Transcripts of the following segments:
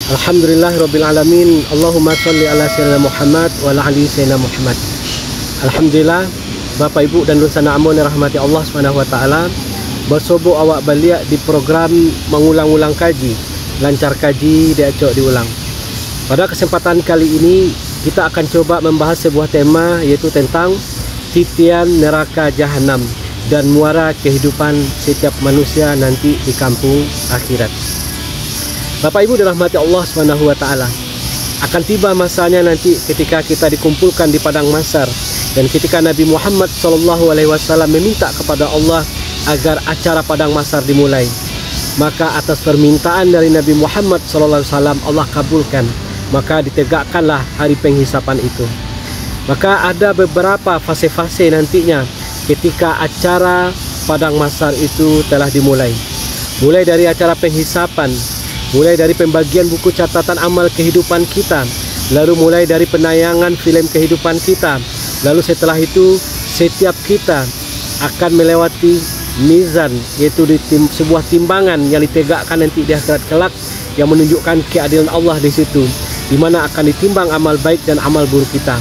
Alhamdulillahirabbil alamin. Allahumma shalli ala sayyidina Muhammad wa ala ali sayyidina Muhammad. Alhamdulillah, Bapak Ibu dan Lunsana Amun yang rahmati Allah Subhanahu wa taala, bersobo awak balik di program mengulang-ulang kaji, lancar kaji diacok diulang. Pada kesempatan kali ini kita akan coba membahas sebuah tema, yaitu tentang titian neraka jahanam dan muara kehidupan setiap manusia nanti di kampung akhirat. Bapak Ibu dirahmati Allah Subhanahu wa taala, akan tiba masanya nanti ketika kita dikumpulkan di padang mahsyar, dan ketika Nabi Muhammad SAW meminta kepada Allah agar acara padang mahsyar dimulai, maka atas permintaan dari Nabi Muhammad SAW Allah kabulkan, maka ditegakkanlah hari penghisapan itu. Maka ada beberapa fase-fase nantinya ketika acara padang mahsyar itu telah dimulai. Mulai dari acara penghisapan, mulai dari pembagian buku catatan amal kehidupan kita, lalu mulai dari penayangan film kehidupan kita, lalu setelah itu setiap kita akan melewati mizan, yaitu sebuah timbangan yang ditegakkan nanti di akhirat kelak, yang menunjukkan keadilan Allah di situ, di mana akan ditimbang amal baik dan amal buruk kita.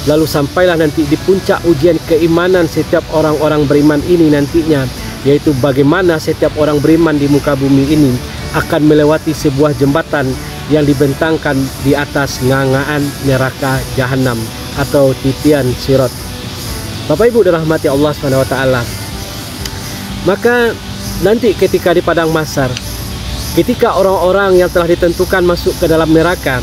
Lalu sampailah nanti di puncak ujian keimanan setiap orang-orang beriman ini nantinya, yaitu bagaimana setiap orang beriman di muka bumi ini akan melewati sebuah jembatan yang dibentangkan di atas ngangaan neraka jahanam atau titian sirat. Bapak Ibu dirahmati Allah Subhanahu wa taala, maka nanti ketika di padang mahsyar, ketika orang-orang yang telah ditentukan masuk ke dalam neraka,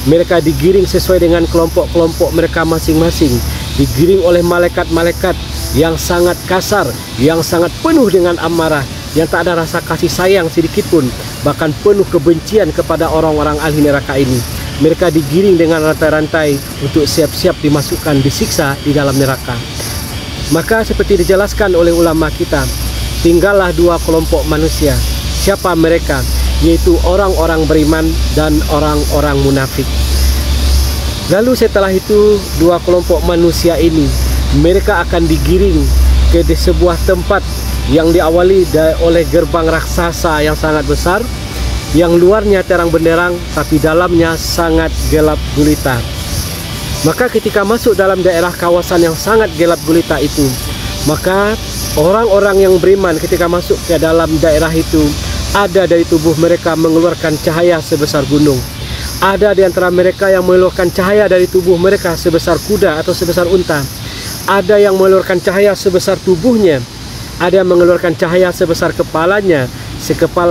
mereka digiring sesuai dengan kelompok-kelompok mereka masing-masing, digiring oleh malaikat-malaikat yang sangat kasar, yang sangat penuh dengan amarah, yang tak ada rasa kasih sayang sedikit pun, bahkan penuh kebencian kepada orang-orang ahli neraka ini. Mereka digiring dengan rantai-rantai untuk siap-siap dimasukkan, disiksa di dalam neraka. Maka seperti dijelaskan oleh ulama kita, tinggallah dua kelompok manusia. Siapa mereka? Yaitu orang-orang beriman dan orang-orang munafik. Lalu setelah itu dua kelompok manusia ini, mereka akan digiring ke sebuah tempat yang diawali oleh gerbang raksasa yang sangat besar, yang luarnya terang benderang tapi dalamnya sangat gelap gulita. Maka ketika masuk dalam daerah kawasan yang sangat gelap gulita itu, maka orang-orang yang beriman ketika masuk ke dalam daerah itu, ada dari tubuh mereka mengeluarkan cahaya sebesar gunung. Ada di antara mereka yang mengeluarkan cahaya dari tubuh mereka sebesar kuda atau sebesar unta. Ada yang mengeluarkan cahaya sebesar tubuhnya. Ada yang mengeluarkan cahaya sebesar kepalanya,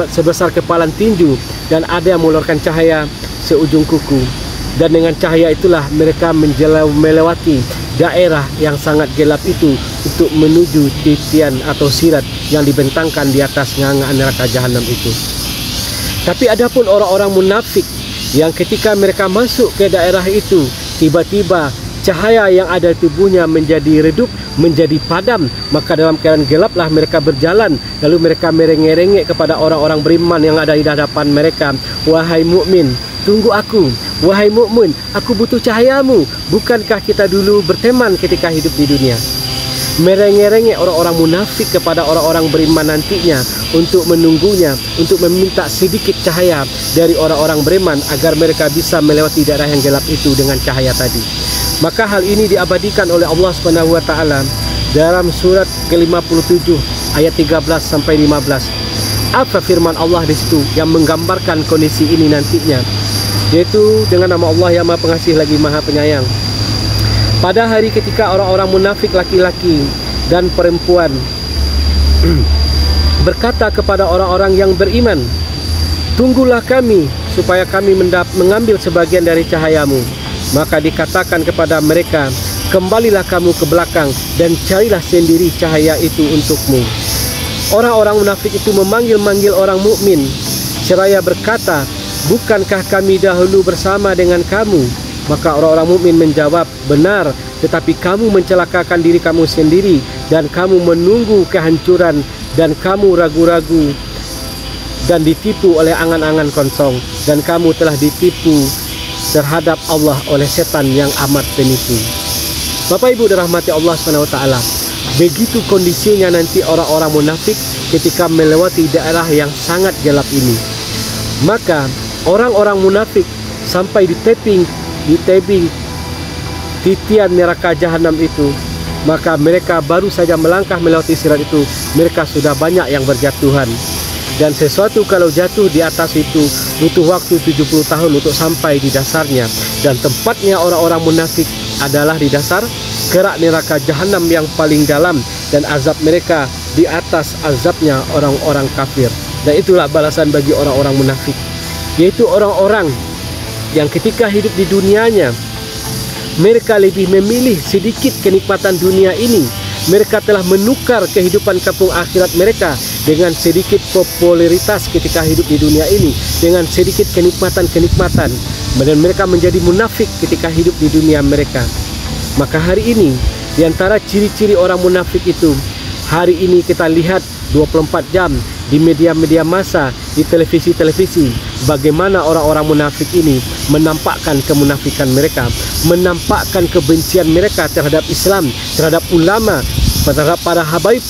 sebesar kepalan tinju, dan ada yang mengeluarkan cahaya seujung kuku. Dan dengan cahaya itulah mereka melewati daerah yang sangat gelap itu untuk menuju titian atau sirat yang dibentangkan di atas ngangaan neraka jahanam itu. Tapi adapun orang-orang munafik yang ketika mereka masuk ke daerah itu, tiba-tiba cahaya yang ada di tubuhnya menjadi redup, menjadi padam. Maka dalam keadaan gelaplah mereka berjalan, lalu mereka merengek-rengek kepada orang-orang beriman yang ada di hadapan mereka. Wahai mukmin, tunggu aku. Wahai mukmin, aku butuh cahayamu. Bukankah kita dulu berteman ketika hidup di dunia? Merengek-rengek orang-orang munafik kepada orang-orang beriman nantinya untuk menunggunya, untuk meminta sedikit cahaya dari orang-orang beriman agar mereka bisa melewati daerah yang gelap itu dengan cahaya tadi. Maka hal ini diabadikan oleh Allah Subhanahu wa taala dalam surat ke-57 ayat 13 sampai 15. Apa firman Allah di situ yang menggambarkan kondisi ini nantinya? Yaitu dengan nama Allah yang Maha Pengasih lagi Maha Penyayang. Pada hari ketika orang-orang munafik laki-laki dan perempuan berkata kepada orang-orang yang beriman, "Tunggulah kami supaya kami mengambil sebagian dari cahayamu." Maka dikatakan kepada mereka, "Kembalilah kamu ke belakang dan carilah sendiri cahaya itu untukmu." Orang-orang munafik itu memanggil-manggil orang mukmin seraya berkata, "Bukankah kami dahulu bersama dengan kamu?" Maka orang-orang mukmin menjawab, "Benar, tetapi kamu mencelakakan diri kamu sendiri dan kamu menunggu kehancuran dan kamu ragu-ragu dan ditipu oleh angan-angan kosong, dan kamu telah ditipu terhadap Allah oleh setan yang amat penipu." Bapak Ibu dirahmati Allah Subhanahu wa taala, begitu kondisinya nanti orang-orang munafik ketika melewati daerah yang sangat gelap ini. Maka orang-orang munafik sampai di tebing titian neraka jahanam itu, maka mereka baru saja melangkah melewati sirat itu, mereka sudah banyak yang berjatuhan. Dan sesuatu kalau jatuh di atas itu butuh waktu 70 tahun untuk sampai di dasarnya. Dan tempatnya orang-orang munafik adalah di dasar kerak neraka jahanam yang paling dalam, dan azab mereka di atas azabnya orang-orang kafir. Dan itulah balasan bagi orang-orang munafik, yaitu orang-orang yang ketika hidup di dunianya mereka lebih memilih sedikit kenikmatan dunia ini. Mereka telah menukar kehidupan kampung akhirat mereka dengan sedikit popularitas ketika hidup di dunia ini, dengan sedikit kenikmatan-kenikmatan, dan mereka menjadi munafik ketika hidup di dunia mereka. Maka hari ini, di antara ciri-ciri orang munafik itu, hari ini kita lihat 24 jam di media-media massa, di televisi-televisi, bagaimana orang-orang munafik ini menampakkan kemunafikan mereka, menampakkan kebencian mereka terhadap Islam, terhadap ulama, terhadap para habaib.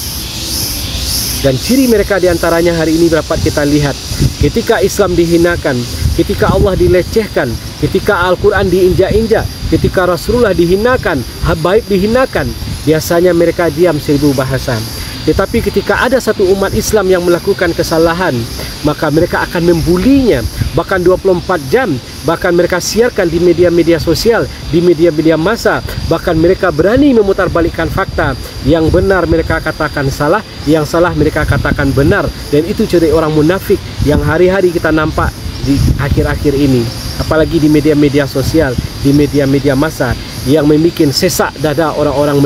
Dan ciri mereka diantaranya hari ini dapat kita lihat ketika Islam dihinakan, ketika Allah dilecehkan, ketika Al-Quran diinjak-injak, ketika Rasulullah dihinakan, habaib dihinakan, biasanya mereka diam 1000 bahasa. Tetapi ketika ada satu umat Islam yang melakukan kesalahan, maka mereka akan membulinya, bahkan 24 jam, bahkan mereka siarkan di media-media sosial, di media-media massa, bahkan mereka berani memutarbalikkan fakta. Yang benar mereka katakan salah, yang salah mereka katakan benar. Dan itu ciri orang munafik yang hari-hari kita nampak di akhir-akhir ini, apalagi di media-media sosial, di media-media massa, yang membuat sesak dada orang-orang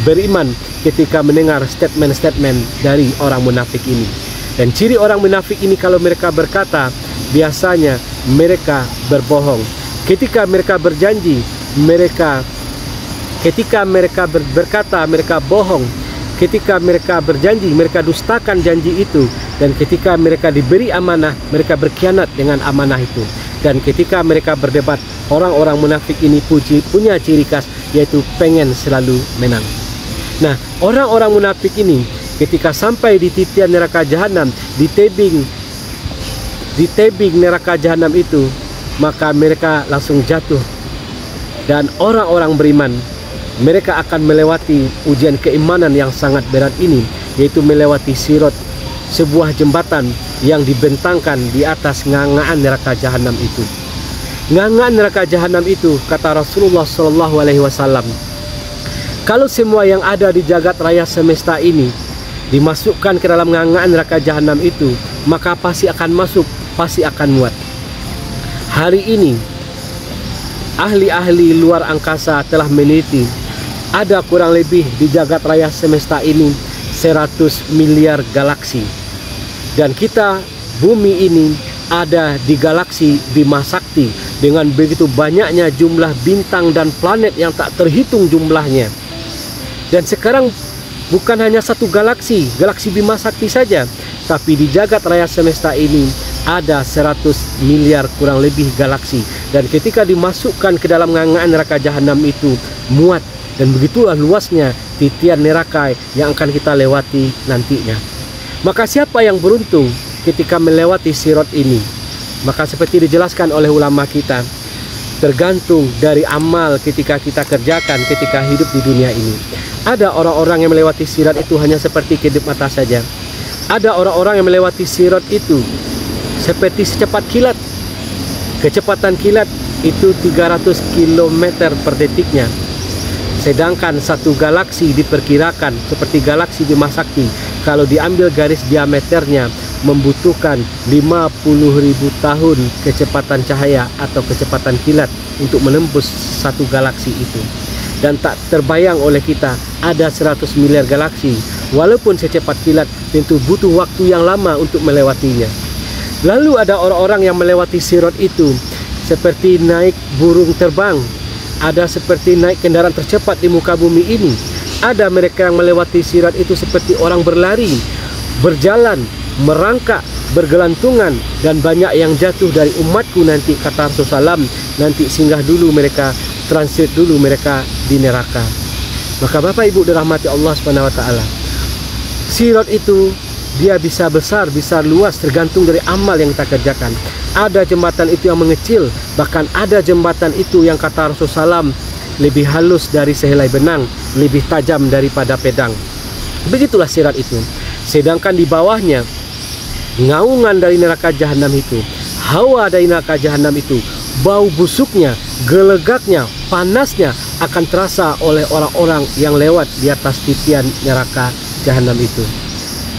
beriman ketika mendengar statement-statement dari orang munafik ini. Dan ciri orang munafik ini kalau mereka berkata, biasanya mereka berbohong. Ketika mereka berjanji, ketika mereka berkata, mereka bohong. Ketika mereka berjanji, mereka dustakan janji itu. Dan ketika mereka diberi amanah, mereka berkhianat dengan amanah itu. Dan ketika mereka berdebat, orang-orang munafik ini punya ciri khas, yaitu pengen selalu menang. Nah, orang-orang munafik ini ketika sampai di titian neraka jahanam, di tebing neraka jahanam itu, maka mereka langsung jatuh. Dan orang-orang beriman, mereka akan melewati ujian keimanan yang sangat berat ini, yaitu melewati sirat, sebuah jembatan yang dibentangkan di atas ngangaan neraka jahanam itu. Ngangaan neraka jahanam itu, kata Rasulullah SAW, kalau semua yang ada di jagat raya semesta ini dimasukkan ke dalam ngangaan neraka jahanam itu, maka pasti akan masuk, pasti akan muat. Hari ini ahli-ahli luar angkasa telah meneliti, ada kurang lebih di jagat raya semesta ini 100 miliar galaksi. Dan kita, bumi ini, ada di galaksi Bima Sakti dengan begitu banyaknya jumlah bintang dan planet yang tak terhitung jumlahnya. Dan sekarang bukan hanya satu galaksi Bima Sakti saja, tapi di jagat raya semesta ini ada 100 miliar kurang lebih galaksi. Dan ketika dimasukkan ke dalam ngangaan neraka jahanam itu, muat. Dan begitulah luasnya titian neraka yang akan kita lewati nantinya. Maka siapa yang beruntung ketika melewati sirat ini? Maka seperti dijelaskan oleh ulama kita, tergantung dari amal ketika kita kerjakan ketika hidup di dunia ini. Ada orang-orang yang melewati sirat itu hanya seperti kedip mata saja. Ada orang-orang yang melewati sirat itu seperti secepat kilat. Kecepatan kilat itu 300 km per detiknya. Sedangkan satu galaksi diperkirakan seperti galaksi Bima Sakti, kalau diambil garis diameternya membutuhkan 50.000 tahun kecepatan cahaya atau kecepatan kilat untuk menembus satu galaksi itu. Dan tak terbayang oleh kita ada 100 miliar galaksi. Walaupun secepat kilat, tentu butuh waktu yang lama untuk melewatinya. Lalu ada orang-orang yang melewati sirat itu seperti naik burung terbang. Ada seperti naik kendaraan tercepat di muka bumi ini. Ada mereka yang melewati sirat itu seperti orang berlari, berjalan, merangkak, bergelantungan, dan banyak yang jatuh dari umatku nanti, kata Rasulullah SAW, nanti singgah dulu mereka, transit dulu mereka di neraka. Maka Bapak Ibu dirahmati Allah SWT, sirat itu dia bisa besar, bisa luas, tergantung dari amal yang kita kerjakan. ada jembatan itu yang mengecil, bahkan ada jembatan itu yang kata Rasulullah SAW lebih halus dari sehelai benang, lebih tajam daripada pedang. Begitulah sirat itu. Sedangkan di bawahnya ngaungan dari neraka jahanam itu, hawa dari neraka jahanam itu, bau busuknya, gelegaknya, panasnya akan terasa oleh orang-orang yang lewat di atas titian neraka jahanam itu.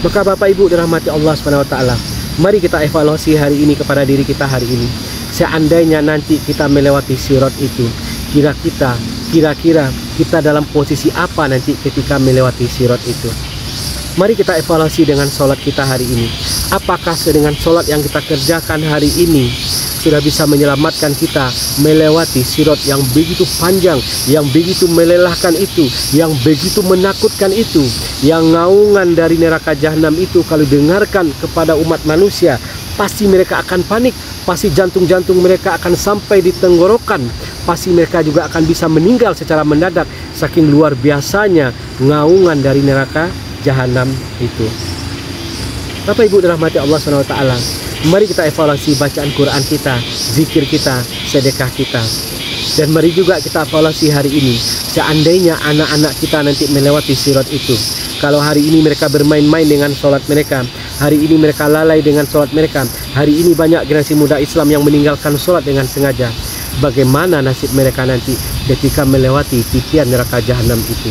Maka Bapak Ibu dirahmati Allah SWT, mari kita evaluasi hari ini kepada diri kita hari ini. Seandainya nanti kita melewati sirat itu, kira-kira kita dalam posisi apa nanti ketika melewati sirat itu? Mari kita evaluasi dengan sholat kita hari ini. Apakah dengan sholat yang kita kerjakan hari ini sudah bisa menyelamatkan kita melewati sirat yang begitu panjang, yang begitu melelahkan itu, yang begitu menakutkan itu, yang ngaungan dari neraka jahanam itu kalau dengarkan kepada umat manusia, pasti mereka akan panik, pasti jantung-jantung mereka akan sampai di tenggorokan, pasti mereka juga akan bisa meninggal secara mendadak saking luar biasanya ngaungan dari neraka jahanam itu. Bapak Ibu dirahmati Allah SWT, mari kita evaluasi bacaan Quran kita, zikir kita, sedekah kita. Dan mari juga kita evaluasi hari ini, seandainya anak-anak kita nanti melewati sirat itu, kalau hari ini mereka bermain-main dengan sholat mereka, hari ini mereka lalai dengan sholat mereka, hari ini banyak generasi muda Islam yang meninggalkan sholat dengan sengaja, bagaimana nasib mereka nanti ketika melewati titian neraka jahanam itu?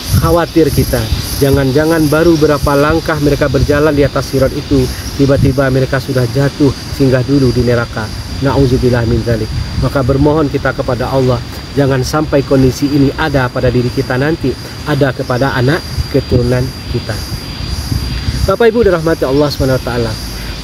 Khawatir kita, jangan-jangan baru berapa langkah mereka berjalan di atas sirat itu, tiba-tiba mereka sudah jatuh singgah dulu di neraka. Na'udzubillah min dzalik. Maka bermohon kita kepada Allah, jangan sampai kondisi ini ada pada diri kita nanti, ada kepada anak keturunan kita. Bapak Ibu dirahmati Allah SWT,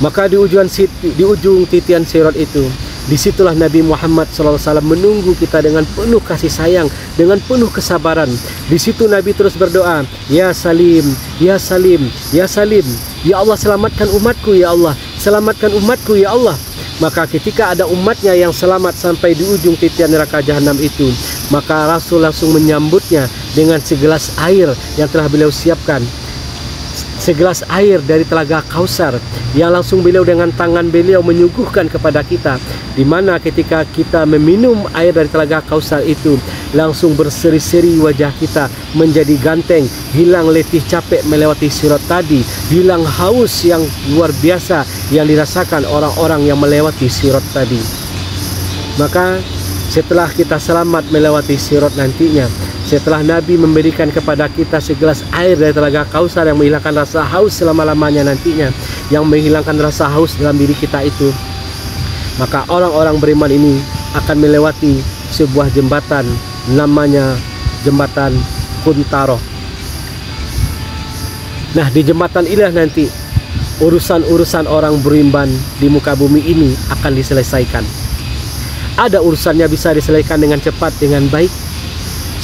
maka di ujung titian sirat itu, disitulah Nabi Muhammad SAW menunggu kita dengan penuh kasih sayang, dengan penuh kesabaran. Di situ Nabi terus berdoa, Ya Salim, Ya Salim, Ya Salim, Ya Allah selamatkan umatku, Ya Allah selamatkan umatku, Ya Allah. Maka ketika ada umatnya yang selamat sampai di ujung titian neraka jahanam itu, maka Rasul langsung menyambutnya dengan segelas air yang telah beliau siapkan, segelas air dari telaga Kausar yang langsung beliau dengan tangan beliau menyuguhkan kepada kita, di mana ketika kita meminum air dari telaga Kausar itu, langsung berseri-seri wajah kita menjadi ganteng, hilang letih capek melewati sirat tadi, hilang haus yang luar biasa yang dirasakan orang-orang yang melewati sirat tadi. Maka setelah kita selamat melewati sirat nantinya, setelah Nabi memberikan kepada kita segelas air dari telaga Kausar yang menghilangkan rasa haus selama-lamanya nantinya, yang menghilangkan rasa haus dalam diri kita itu, maka orang-orang beriman ini akan melewati sebuah jembatan, namanya jembatan Kuntaroh. Nah, di jembatan inilah nanti urusan-urusan orang beriman di muka bumi ini akan diselesaikan. Ada urusannya bisa diselesaikan dengan cepat, dengan baik,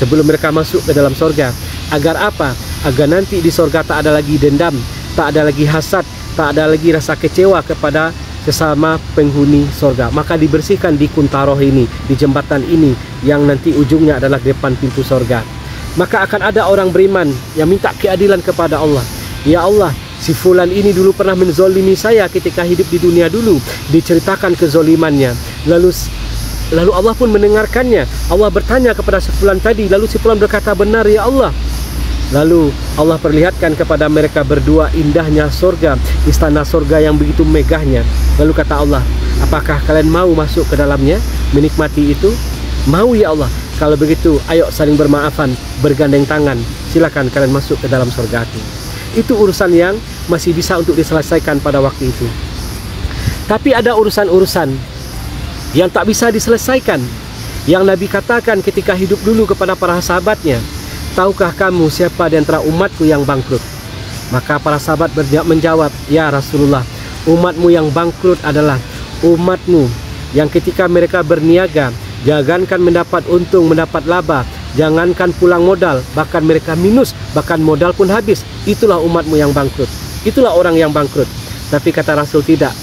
sebelum mereka masuk ke dalam sorga. Agar apa? Agar nanti di sorga tak ada lagi dendam, tak ada lagi hasad, tak ada lagi rasa kecewa kepada sesama penghuni sorga. Maka dibersihkan di Kuntaroh ini, di jembatan ini, yang nanti ujungnya adalah depan pintu sorga. Maka akan ada orang beriman yang minta keadilan kepada Allah. Ya Allah, si fulan ini dulu pernah menzolimi saya ketika hidup di dunia dulu. Diceritakan kezolimannya. Lalu Allah pun mendengarkannya. Allah bertanya kepada si fulan tadi, lalu si fulan berkata, benar ya Allah. Lalu Allah perlihatkan kepada mereka berdua indahnya sorga, istana sorga yang begitu megahnya. Lalu kata Allah, apakah kalian mau masuk ke dalamnya, menikmati itu? Mau ya Allah. Kalau begitu ayo saling bermaafan, bergandeng tangan, silakan kalian masuk ke dalam sorga itu. Itu urusan yang masih bisa untuk diselesaikan pada waktu itu. Tapi ada urusan-urusan yang tak bisa diselesaikan, yang Nabi katakan ketika hidup dulu kepada para sahabatnya, tahukah kamu siapa di antara umatku yang bangkrut? Maka para sahabat menjawab, ya Rasulullah, umatmu yang bangkrut adalah umatmu yang ketika mereka berniaga, jangankan mendapat untung, mendapat laba, jangankan pulang modal, bahkan mereka minus, bahkan modal pun habis. Itulah umatmu yang bangkrut, itulah orang yang bangkrut. Tapi kata Rasul, tidak.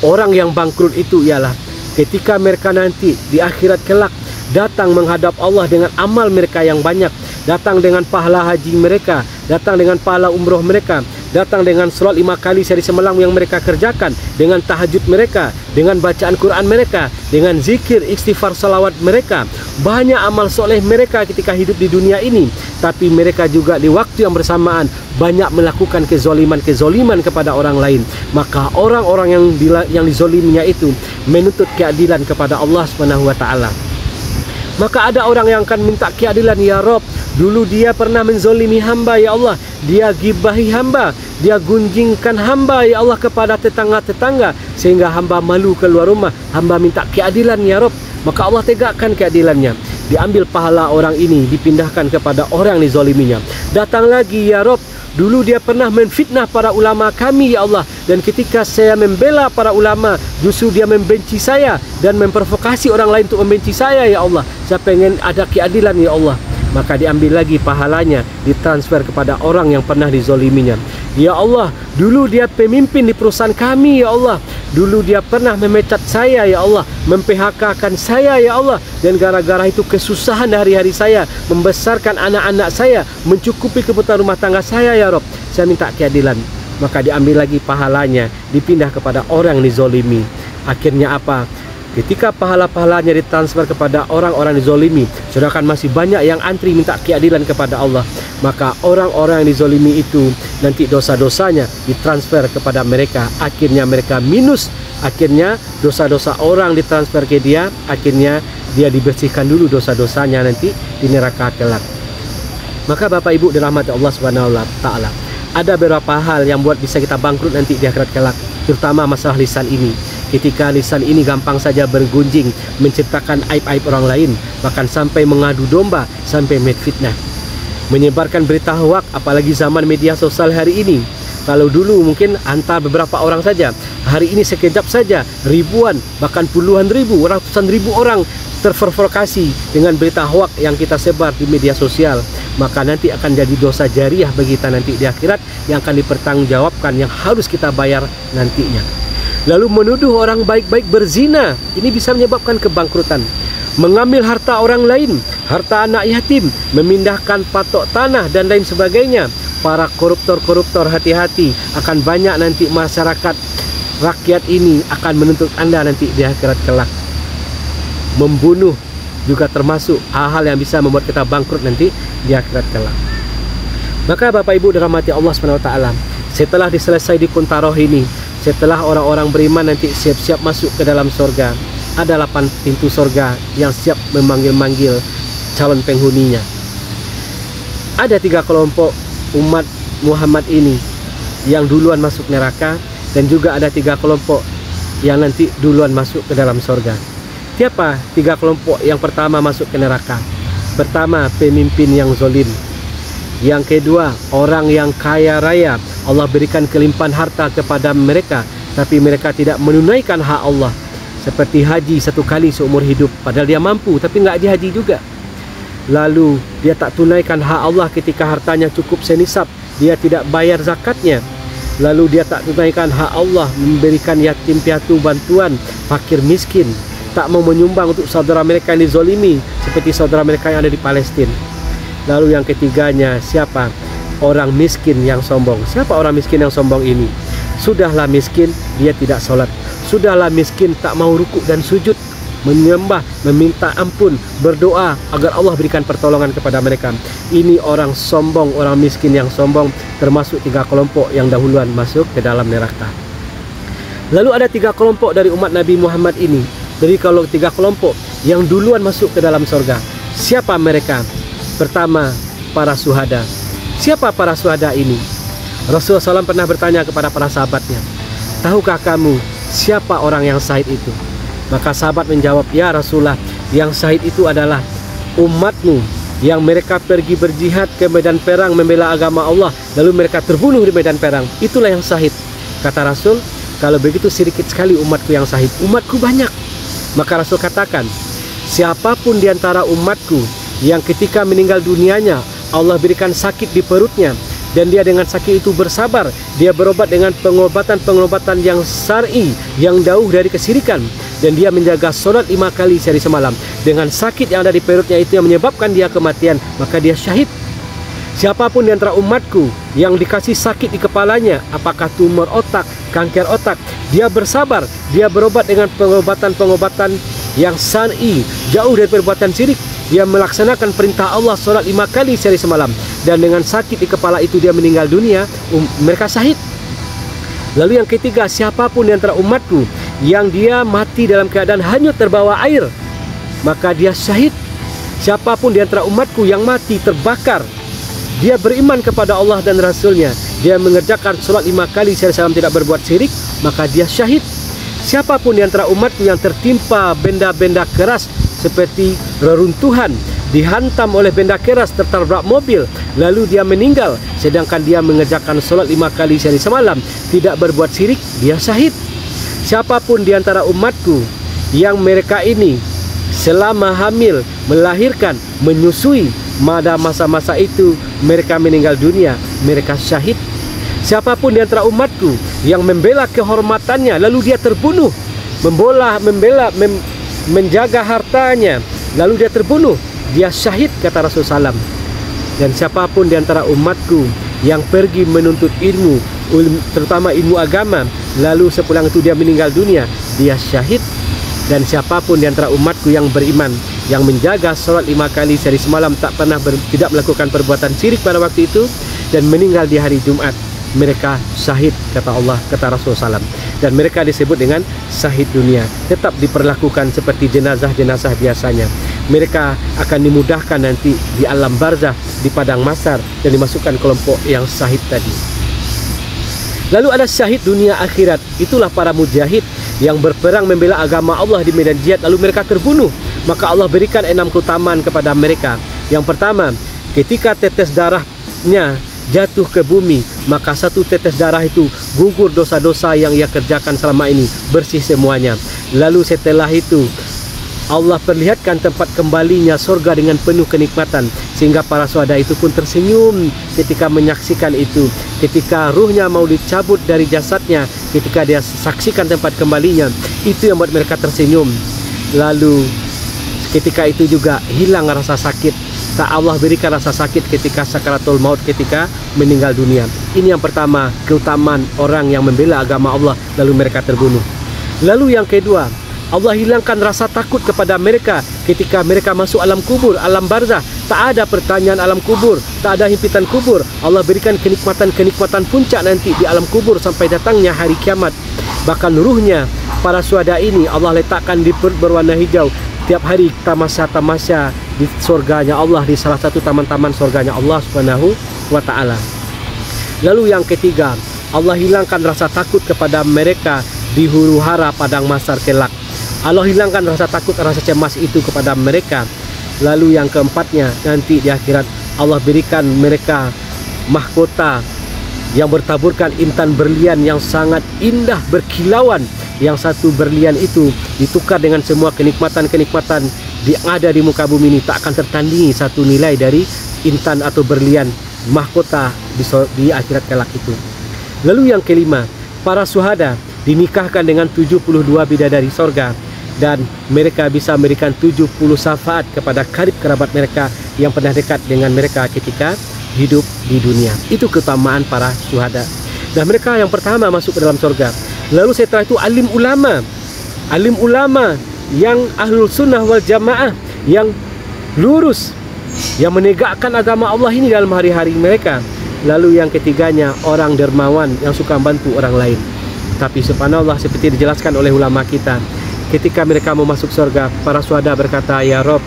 Orang yang bangkrut itu ialah ketika mereka nanti di akhirat kelak datang menghadap Allah dengan amal mereka yang banyak, datang dengan pahala haji mereka, datang dengan pahala umroh mereka, datang dengan solat 5 kali sehari semalam yang mereka kerjakan, dengan tahajud mereka, dengan bacaan Quran mereka, dengan zikir, istighfar, salawat mereka, banyak amal soleh mereka ketika hidup di dunia ini. Tapi mereka juga di waktu yang bersamaan banyak melakukan kezoliman kepada orang lain. Maka orang-orang yang dizoliminya itu menuntut keadilan kepada Allah Subhanahu wa taala. Maka ada orang yang akan minta keadilan, ya Rob, dulu dia pernah menzolimi hamba, ya Allah, dia gibahi hamba, dia gunjingkan hamba, ya Allah, kepada tetangga-tetangga, sehingga hamba malu keluar rumah, hamba minta keadilan, ya Rob. Maka Allah tegakkan keadilannya, diambil pahala orang ini, dipindahkan kepada orang yang dizoliminya. Datang lagi, ya Rob, dulu dia pernah menfitnah para ulama kami, ya Allah, dan ketika saya membela para ulama, justru dia membenci saya dan memprovokasi orang lain untuk membenci saya, ya Allah. Saya pengen ada keadilan, ya Allah. Maka diambil lagi pahalanya, ditransfer kepada orang yang pernah dizoliminya. Ya Allah, dulu dia pemimpin di perusahaan kami, ya Allah. Dulu dia pernah memecat saya, ya Allah, mem-PHK-kan saya, ya Allah. Dan gara-gara itu kesusahan hari-hari saya, membesarkan anak-anak saya, mencukupi kebutuhan rumah tangga saya, ya Rob. Saya minta keadilan. Maka diambil lagi pahalanya, dipindah kepada orang yang dizolimi. Akhirnya apa? Ketika pahala-pahalanya ditransfer kepada orang-orang dizolimi, sedangkan masih banyak yang antri minta keadilan kepada Allah, maka orang-orang yang dizolimi itu nanti dosa-dosanya ditransfer kepada mereka. Akhirnya mereka minus. Akhirnya dosa-dosa orang ditransfer ke dia. Akhirnya dia dibersihkan dulu dosa-dosanya nanti di neraka kelak. Maka Bapak Ibu dirahmati Allah Subhanahu wa taala, ada beberapa hal yang buat bisa kita bangkrut nanti di akhirat kelak, terutama masalah lisan ini. Ketika lisan ini gampang saja bergunjing, menciptakan aib-aib orang lain, bahkan sampai mengadu domba, sampai fitnah, menyebarkan berita hoak, apalagi zaman media sosial hari ini. Kalau dulu mungkin antar beberapa orang saja, hari ini sekejap saja ribuan, bahkan puluhan ribu, ratusan ribu orang terprovokasi dengan berita hoak yang kita sebar di media sosial. Maka nanti akan jadi dosa jariah bagi kita nanti di akhirat, yang akan dipertanggungjawabkan, yang harus kita bayar nantinya. Lalu menuduh orang baik-baik berzina, ini bisa menyebabkan kebangkrutan. Mengambil harta orang lain, harta anak yatim, memindahkan patok tanah dan lain sebagainya. Para koruptor-koruptor, hati-hati, akan banyak nanti masyarakat rakyat ini akan menuntut Anda nanti di akhirat kelak. Membunuh juga termasuk hal-hal yang bisa membuat kita bangkrut nanti di akhirat kelak. Maka Bapak Ibu dirahmati Allah SWT, setelah diselesai di Kuntaroh ini, setelah orang-orang beriman nanti siap-siap masuk ke dalam surga, ada 8 pintu surga yang siap memanggil-manggil calon penghuninya. Ada 3 kelompok umat Muhammad ini yang duluan masuk neraka, dan juga ada 3 kelompok yang nanti duluan masuk ke dalam surga. Siapa 3 kelompok yang pertama masuk ke neraka? Pertama, pemimpin yang zalim. Yang kedua, orang yang kaya raya, Allah berikan kelimpahan harta kepada mereka, tapi mereka tidak menunaikan hak Allah, seperti haji 1 kali seumur hidup, padahal dia mampu tapi nggak dihaji juga. Lalu dia tak tunaikan hak Allah ketika hartanya cukup senisab, dia tidak bayar zakatnya. Lalu dia tak tunaikan hak Allah, memberikan yatim piatu bantuan, fakir miskin, tak mau menyumbang untuk saudara mereka yang dizolimi, seperti saudara mereka yang ada di Palestina. Lalu yang ketiganya, siapa? Orang miskin yang sombong. Siapa orang miskin yang sombong ini? Sudahlah miskin, dia tidak sholat. Sudahlah miskin, tak mau rukuk dan sujud, menyembah, meminta ampun, berdoa agar Allah berikan pertolongan kepada mereka. Ini orang sombong, orang miskin yang sombong, termasuk 3 kelompok yang dahuluan masuk ke dalam neraka. Lalu ada 3 kelompok dari umat Nabi Muhammad ini. Jadi kalau 3 kelompok yang duluan masuk ke dalam surga, siapa mereka? Pertama, para syuhada. Siapa para syuhada ini? Rasulullah SAW pernah bertanya kepada para sahabatnya, tahukah kamu siapa orang yang syahid itu? Maka sahabat menjawab, ya Rasulullah, yang syahid itu adalah umatmu, yang mereka pergi berjihad ke medan perang membela agama Allah, lalu mereka terbunuh di medan perang. Itulah yang syahid. Kata Rasul, kalau begitu sedikit sekali umatku yang syahid, umatku banyak. Maka Rasul katakan, siapapun di antara umatku yang ketika meninggal dunianya Allah berikan sakit di perutnya, dan dia dengan sakit itu bersabar, dia berobat dengan pengobatan yang syar'i, yang jauh dari kesyirikan, dan dia menjaga sholat 5 kali sehari semalam dengan sakit yang ada di perutnya itu yang menyebabkan dia kematian, maka dia syahid. Siapapun di antara umatku yang dikasih sakit di kepalanya, apakah tumor otak, kanker otak, dia bersabar, dia berobat dengan pengobatan-pengobatan yang syar'i, jauh dari perbuatan syirik. Dia melaksanakan perintah Allah solat 5 kali sehari semalam, dan dengan sakit di kepala itu dia meninggal dunia, mereka syahid. Lalu yang ketiga, siapapun di antara umatku yang dia mati dalam keadaan hanyut terbawa air, maka dia syahid. Siapapun di antara umatku yang mati terbakar, dia beriman kepada Allah dan Rasulnya, dia mengerjakan solat 5 kali sehari semalam, tidak berbuat syirik, maka dia syahid. Siapapun di antara umatku yang tertimpa benda-benda keras seperti reruntuhan, dihantam oleh benda keras, tertabrak mobil, lalu dia meninggal sedangkan dia mengerjakan solat 5 kali sehari semalam, tidak berbuat syirik, dia syahid. Siapapun di antara umatku yang mereka ini selama hamil, melahirkan, menyusui, pada masa-masa itu mereka meninggal dunia, mereka syahid. Siapapun di antara umatku yang membela kehormatannya lalu dia terbunuh, menjaga hartanya lalu dia terbunuh, dia syahid, kata Rasulullah SAW. Dan siapapun di antara umatku yang pergi menuntut ilmu, terutama ilmu agama, lalu sepulang itu dia meninggal dunia, dia syahid. Dan siapapun di antara umatku yang beriman, yang menjaga sholat 5 kali sehari semalam, tak pernah tidak melakukan perbuatan syirik pada waktu itu, dan meninggal di hari Jumat, mereka syahid, kata Allah, kata Rasulullah SAW. Dan mereka disebut dengan syahid dunia, tetap diperlakukan seperti jenazah-jenazah biasanya. Mereka akan dimudahkan nanti di alam barzah, di padang mahsyar, dan dimasukkan kelompok yang syahid tadi. Lalu ada syahid dunia akhirat, itulah para mujahid yang berperang membela agama Allah di medan jihad, lalu mereka terbunuh. Maka Allah berikan 6 keutamaan kepada mereka. Yang pertama, ketika tetes darahnya jatuh ke bumi, maka 1 tetes darah itu gugur dosa-dosa yang ia kerjakan selama ini, bersih semuanya. Lalu setelah itu Allah perlihatkan tempat kembalinya surga dengan penuh kenikmatan, sehingga para syuhada itu pun tersenyum ketika menyaksikan itu. Ketika ruhnya mau dicabut dari jasadnya, ketika dia saksikan tempat kembalinya, itu yang membuat mereka tersenyum. Lalu ketika itu juga hilang rasa sakit. Tak Allah berikan rasa sakit ketika sakaratul maut, ketika meninggal dunia. Ini yang pertama, keutamaan orang yang membela agama Allah lalu mereka terbunuh. Lalu yang kedua, Allah hilangkan rasa takut kepada mereka ketika mereka masuk alam kubur, alam barzah. Tak ada pertanyaan alam kubur, tak ada himpitan kubur. Allah berikan kenikmatan-kenikmatan puncak nanti di alam kubur sampai datangnya hari kiamat. Bahkan ruhnya para syuhada ini Allah letakkan di perut berwarna hijau. Tiap hari tamasya-tamasya di surganya Allah, di salah satu taman-taman surganya Allah Subhanahu wa ta'ala. Lalu yang ketiga, Allah hilangkan rasa takut kepada mereka di huru hara padang mahsyar kelak. Allah hilangkan rasa takut, rasa cemas itu kepada mereka. Lalu yang keempatnya, nanti di akhirat Allah berikan mereka mahkota yang bertaburkan intan berlian yang sangat indah berkilauan. Yang satu berlian itu ditukar dengan semua kenikmatan-kenikmatan yang ada di muka bumi ini, tak akan tertandingi satu nilai dari intan atau berlian mahkota di akhirat kelak itu. Lalu yang kelima, para syuhada dinikahkan dengan 72 bidadari sorga, dan mereka bisa memberikan 70 syafaat kepada karib kerabat mereka yang pernah dekat dengan mereka ketika hidup di dunia. Itu keutamaan para syuhada. Dan mereka yang pertama masuk ke dalam surga. Lalu setelah itu alim ulama yang ahlul sunnah wal jamaah, yang lurus, yang menegakkan agama Allah ini dalam hari-hari mereka. Lalu yang ketiganya orang dermawan yang suka membantu orang lain. Tapi subhanallah, seperti dijelaskan oleh ulama kita, ketika mereka mau masuk surga, para syuhada berkata, ya Rob,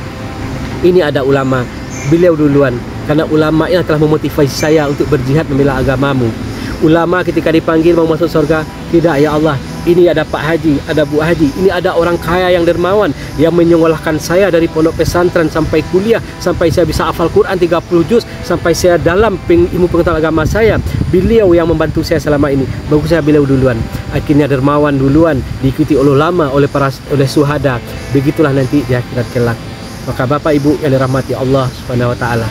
ini ada ulama, beliau duluan, karena ulama yang telah memotivasi saya untuk berjihad membela agamamu. Ulama ketika dipanggil mau masuk surga, tidak ya Allah, ini ada Pak Haji, ada Bu Haji, ini ada orang kaya yang dermawan yang menyekolahkan saya dari pondok pesantren sampai kuliah, sampai saya bisa hafal Quran 30 juz, sampai saya dalam ilmu pengetahuan agama saya. Beliau yang membantu saya selama ini, bagus saya beliau duluan. Akhirnya dermawan duluan, diikuti oleh ulama, oleh syuhada. Begitulah nanti di akhirat kelak. Maka Bapak Ibu yang dirahmati Allah Subhanahu wa taala,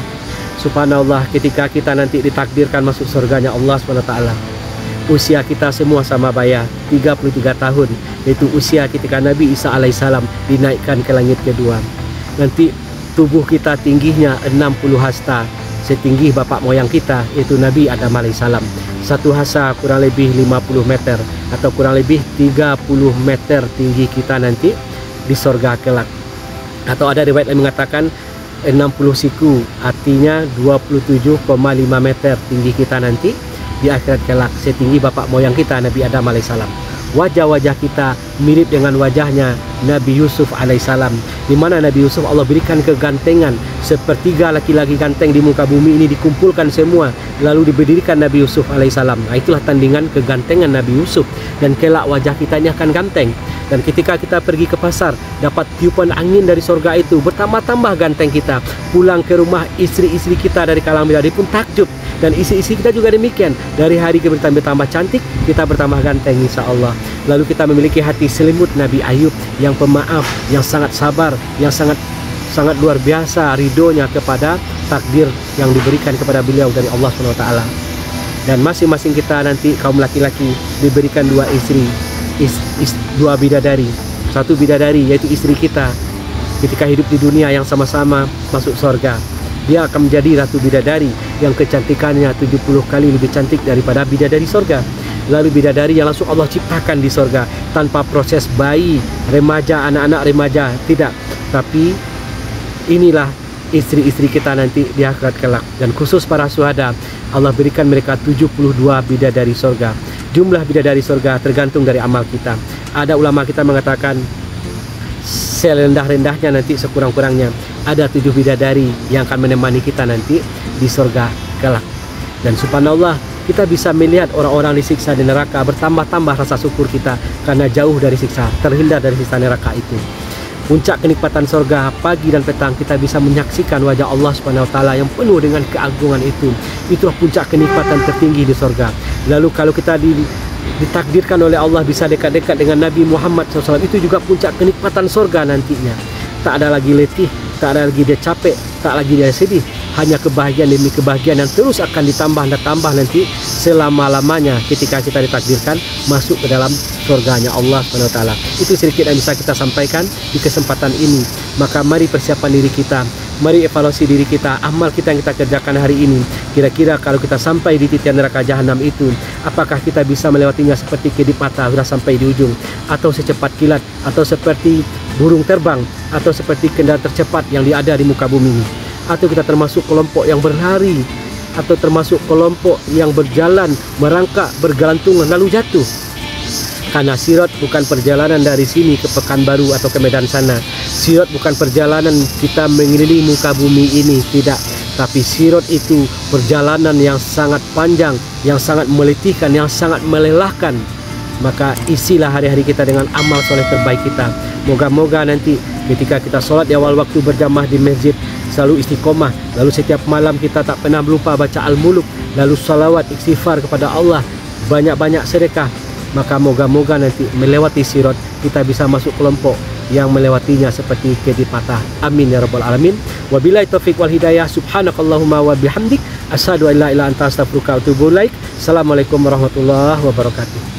subhanallah, ketika kita nanti ditakdirkan masuk surganya Allah Subhanahu wa taala, usia kita semua sama baya, 33 tahun, yaitu usia ketika Nabi Isa alaihissalam dinaikkan ke langit kedua. Nanti tubuh kita tingginya 60 hasta, setinggi bapak moyang kita, yaitu Nabi Adam alaihissalam. Satu hasa kurang lebih 50 meter atau kurang lebih 30 meter tinggi kita nanti di sorga kelak. Atau ada riwayat yang mengatakan 60 siku, artinya 27,5 meter tinggi kita nanti di akhirat kelak, setinggi bapak moyang kita Nabi Adam alaihissalam. Wajah-wajah kita mirip dengan wajahnya Nabi Yusuf alaihissalam, di mana Nabi Yusuf Allah berikan kegantengan, sepertiga laki-laki ganteng di muka bumi ini dikumpulkan semua lalu diberdirikan Nabi Yusuf alaihissalam. Nah, itulah tandingan kegantengan Nabi Yusuf, dan kelak wajah kita ini akan ganteng. Dan ketika kita pergi ke pasar, dapat tiupan angin dari sorga itu, bertambah-tambah ganteng kita. Pulang ke rumah, istri-istri kita dari kalangan bidadari pun takjub, dan isi-isi kita juga demikian. Dari hari ke bertambah cantik, kita bertambah ganteng insya Allah. Lalu kita memiliki hati selimut Nabi Ayub yang pemaaf, yang sangat sabar, yang sangat luar biasa ridhonya kepada takdir yang diberikan kepada beliau dari Allah SWT. Dan masing-masing kita nanti kaum laki-laki diberikan dua istri, dua bidadari. Satu bidadari yaitu istri kita ketika hidup di dunia yang sama-sama masuk surga. Dia akan menjadi ratu bidadari yang kecantikannya 70 kali lebih cantik daripada bidadari surga. Lalu bidadari yang langsung Allah ciptakan di surga tanpa proses bayi, remaja, anak-anak remaja, tidak. Tapi inilah istri-istri kita nanti di akhirat kelak. Dan khusus para syuhada, Allah berikan mereka 72 bidadari surga. Jumlah bidadari surga tergantung dari amal kita. Ada ulama kita mengatakan serendah-rendahnya nanti sekurang-kurangnya ada 7 bidadari yang akan menemani kita nanti di surga kelak. Dan subhanallah, kita bisa melihat orang-orang disiksa di neraka, bertambah-tambah rasa syukur kita karena jauh dari siksa, terhindar dari siksa neraka itu. Puncak kenikmatan surga, pagi dan petang kita bisa menyaksikan wajah Allah Subhanahu wa taala yang penuh dengan keagungan itu. Itulah puncak kenikmatan tertinggi di surga. Lalu kalau kita ditakdirkan oleh Allah bisa dekat-dekat dengan Nabi Muhammad SAW, itu juga puncak kenikmatan surga nantinya. Tak ada lagi letih, tak ada lagi dia capek, tak lagi dia sedih, hanya kebahagiaan demi kebahagiaan yang terus akan ditambah dan tambah nanti selama-lamanya ketika kita ditakdirkan masuk ke dalam surganya Allah SWT. Itu sedikit yang bisa kita sampaikan di kesempatan ini. Maka mari persiapan diri kita, mari evaluasi diri kita, amal kita yang kita kerjakan hari ini. Kira-kira kalau kita sampai di titian neraka jahanam itu, apakah kita bisa melewatinya seperti kedip mata sudah sampai di ujung, atau secepat kilat, atau seperti burung terbang, atau seperti kendaraan tercepat yang ada di muka bumi ini, atau kita termasuk kelompok yang berlari, atau termasuk kelompok yang berjalan, merangkak, bergelantungan lalu jatuh. Karena sirat bukan perjalanan dari sini ke Pekanbaru atau ke Medan sana. Sirat bukan perjalanan kita mengelilingi muka bumi ini, tidak. Tapi sirat itu perjalanan yang sangat panjang, yang sangat meletihkan, yang sangat melelahkan. Maka isilah hari-hari kita dengan amal soleh terbaik kita. Moga-moga nanti ketika kita sholat di awal waktu berjamaah di masjid, selalu istiqomah. Lalu setiap malam kita tak pernah lupa baca Al-Muluk, lalu salawat, istighfar kepada Allah, banyak-banyak sedekah. Maka moga-moga nanti melewati sirat kita bisa masuk kelompok yang melewatinya seperti kedip patah. Amin ya rabbal alamin. Wabillahi taufiq wal hidayah. Subhanakallahumma wa bihamdik, asyhadu an la ilaha illa anta astaghfiruka wa atubu ilaik. Assalamualaikum warahmatullahi wabarakatuh.